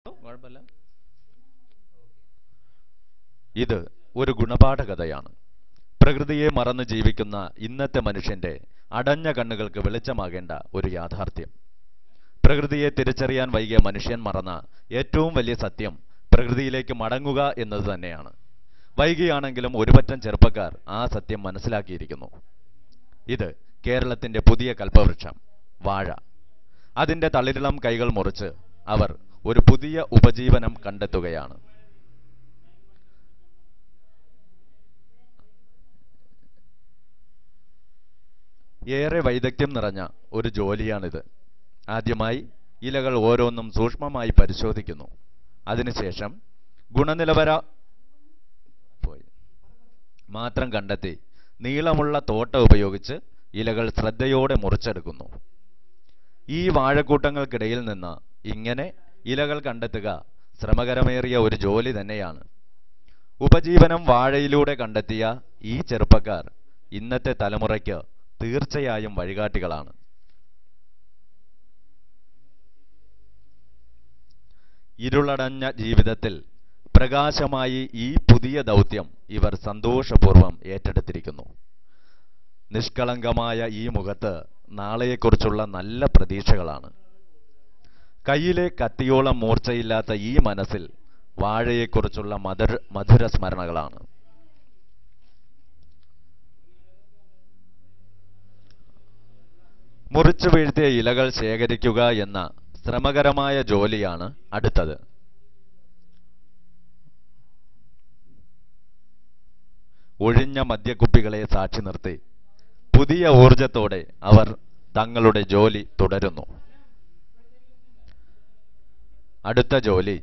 കുഴപ്പമില്ല. ഇത് ഒരു ഗുണപാഠ കഥയാണ്. പ്രകൃതിയെ മറന്ന് ജീവിക്കുന്ന ഇന്നത്തെ മനുഷ്യന്റെ അടഞ്ഞ കണ്ണുകൾക്ക് വെളിച്ചമാകേണ്ട ഒരു യാഥാർത്ഥ്യം. പ്രകൃതിയെ തിരിച്ചറിയാൻ വൈകിയ മനുഷ്യൻ മറന്ന ഏറ്റവും വലിയ സത്യം പ്രകൃതിയിലേക്ക് മടങ്ങുക എന്നത് തന്നെയാണ്. വൈകിയാണെങ്കിലും ഒരുപറ്റം ചെറുപ്പക്കാർ ആ സത്യം മനസ്സിലാക്കിയിരിക്കുന്നു. ഇത് കേരളത്തിന്റെ പുതിയ കൽപ്പവൃക്ഷം വാഴ. അതിന്റെ തളിരിളം കൈകൾ മുറിച്ച് അവർ ഒരു പുതിയ ഉപജീവനം കണ്ടെത്തുകയാണ്. ഏറെ വൈദഗ്ധ്യം നിറഞ്ഞ ഒരു ജോലിയാണിത്. ആദ്യമായി ഇലകൾ ഓരോന്നും സൂക്ഷ്മമായി പരിശോധിക്കുന്നു. അതിനുശേഷം ഗുണനിലവാര മാത്രം കണ്ടെത്തി നീളമുള്ള തോട്ട ഉപയോഗിച്ച് ഇലകൾ ശ്രദ്ധയോടെ മുറിച്ചെടുക്കുന്നു. ഈ വാഴക്കൂട്ടങ്ങൾക്കിടയിൽ നിന്ന് ഇങ്ങനെ ഇലകൾ കണ്ടെത്തുക ശ്രമകരമേറിയ ഒരു ജോലി തന്നെയാണ്. ഉപജീവനം വാഴയിലൂടെ കണ്ടെത്തിയ ഈ ചെറുപ്പക്കാർ ഇന്നത്തെ തലമുറയ്ക്ക് തീർച്ചയായും വഴികാട്ടികളാണ്. ഇരുളടഞ്ഞ ജീവിതത്തിൽ പ്രകാശമായി ഈ പുതിയ ദൗത്യം ഇവർ സന്തോഷപൂർവ്വം ഏറ്റെടുത്തിരിക്കുന്നു. നിഷ്കളങ്കമായ ഈ മുഖത്ത് നാളെയെക്കുറിച്ചുള്ള നല്ല പ്രതീക്ഷകളാണ്. കയ്യിലെ കത്തിയോളം മൂർച്ചയില്ലാത്ത ഈ മനസ്സിൽ വാഴയെക്കുറിച്ചുള്ള മധുര സ്മരണകളാണ്. മുറിച്ചു വീഴ്ത്തിയ ഇലകൾ ശേഖരിക്കുക എന്ന ശ്രമകരമായ ജോലിയാണ് അടുത്തത്. ഒഴിഞ്ഞ മദ്യക്കുപ്പികളെ സാക്ഷി നിർത്തി പുതിയ ഊർജത്തോടെ അവർ തങ്ങളുടെ ജോലി തുടരുന്നു. അടുത്ത ജോലി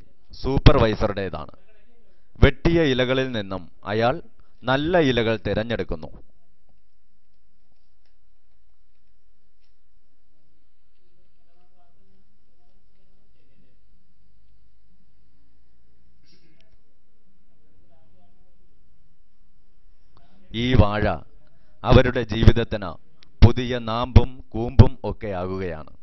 സൂപ്പർവൈസറുടേതാണ്. വെട്ടിയ ഇലകളിൽ നിന്നും അയാൾ നല്ല ഇലകൾ തിരഞ്ഞെടുക്കുന്നു. ഈ വാഴ അവരുടെ ജീവിതത്തിന് പുതിയ നാമ്പും കൂമ്പും ഒക്കെ ആകുകയാണ്.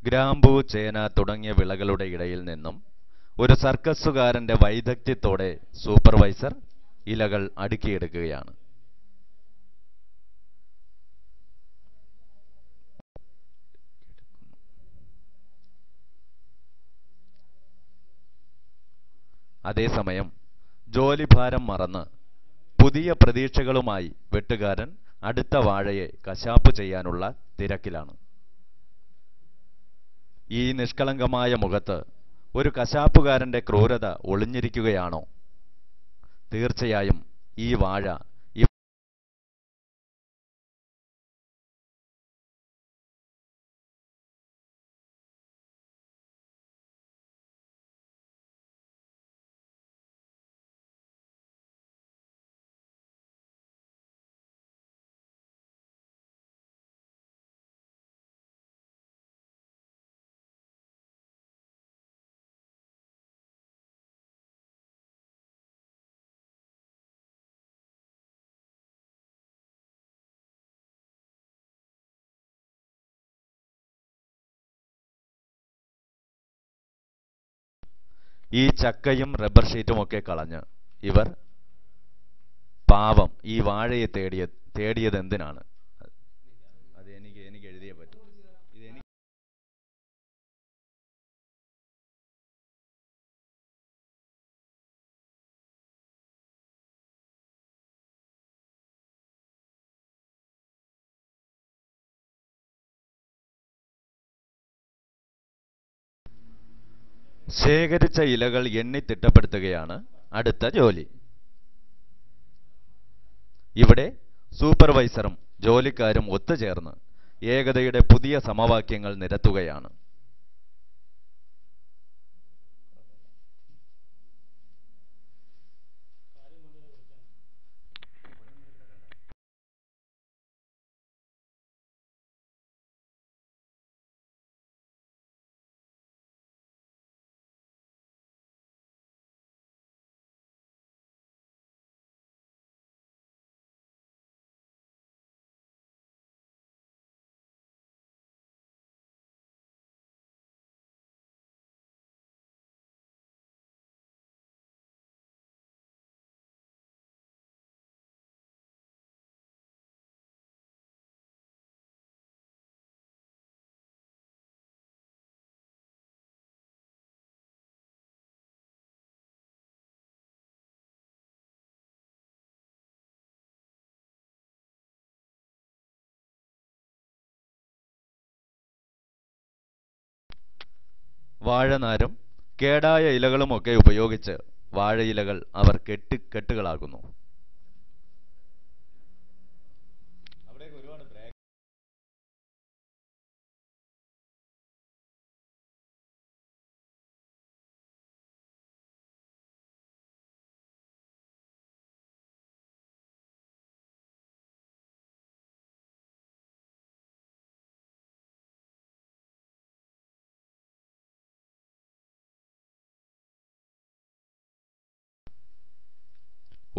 ഗ്രാമ്പൂ, ചേന തുടങ്ങിയ വിളകളുടെ ഇടയിൽ നിന്നും ഒരു സർക്കസുകാരന്റെ വൈദഗ്ധ്യത്തോടെ സൂപ്പർവൈസർ ഇലകൾ അടുക്കിയെടുക്കുകയാണ്. അതേസമയം ജോലിഭാരം മറന്ന് പുതിയ പ്രതീക്ഷകളുമായി വെട്ടുകാരൻ അടുത്ത വാഴയെ കശാപ്പ് ചെയ്യാനുള്ള തിരക്കിലാണ്. ഈ നിഷ്കളങ്കമായ മുഖത്ത് ഒരു കശാപ്പുകാരന്റെ ക്രൂരത ഒളിഞ്ഞിരിക്കുകയാണോ? തീർച്ചയായും ഈ വാഴ ഈ ചക്കയും റബ്ബർ ഷീറ്റുമൊക്കെ കളഞ്ഞ് ഇവർ പാവം ഈ വാഴയെ തേടിയത് എന്തിനാണ്? അത് എനിക്ക് എഴുതിയേ പറ്റൂ. ശേഖരിച്ച ഇലകൾ എണ്ണി തിട്ടപ്പെടുത്തുകയാണ് അടുത്ത ജോലി. ഇവിടെ സൂപ്പർവൈസറും ജോലിക്കാരും ഒത്തുചേർന്ന് ഏകതയുടെ പുതിയ സമവാക്യങ്ങൾ നിരത്തുകയാണ്. വാഴനാരും കേടായ ഇലകളുമൊക്കെ ഉപയോഗിച്ച് വാഴയിലകൾ അവർ കെട്ടുകളാകുന്നു.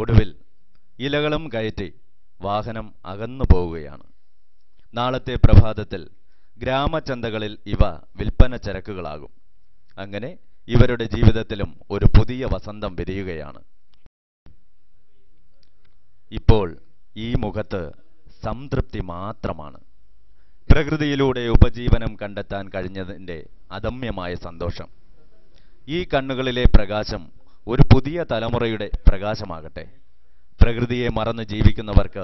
ഒടുവിൽ ഇലകളും കയറ്റി വാഹനം അകന്നു പോവുകയാണ്. നാളത്തെ പ്രഭാതത്തിൽ ഗ്രാമചന്തകളിൽ ഇവ വിൽപ്പന ചരക്കുകളാകും. അങ്ങനെ ഇവരുടെ ജീവിതത്തിലും ഒരു പുതിയ വസന്തം വിരിയുകയാണ്. ഇപ്പോൾ ഈ മുഖത്ത് സംതൃപ്തി മാത്രമാണ്. പ്രകൃതിയിലൂടെ ഉപജീവനം കണ്ടെത്താൻ കഴിഞ്ഞതിൻ്റെ അദമ്യമായ സന്തോഷം. ഈ കണ്ണുകളിലെ പ്രകാശം ഒരു പുതിയ തലമുറയുടെ പ്രകാശമാകട്ടെ. പ്രകൃതിയെ മറന്ന് ജീവിക്കുന്നവർക്ക്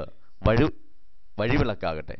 വഴിവിളക്കാകട്ടെ.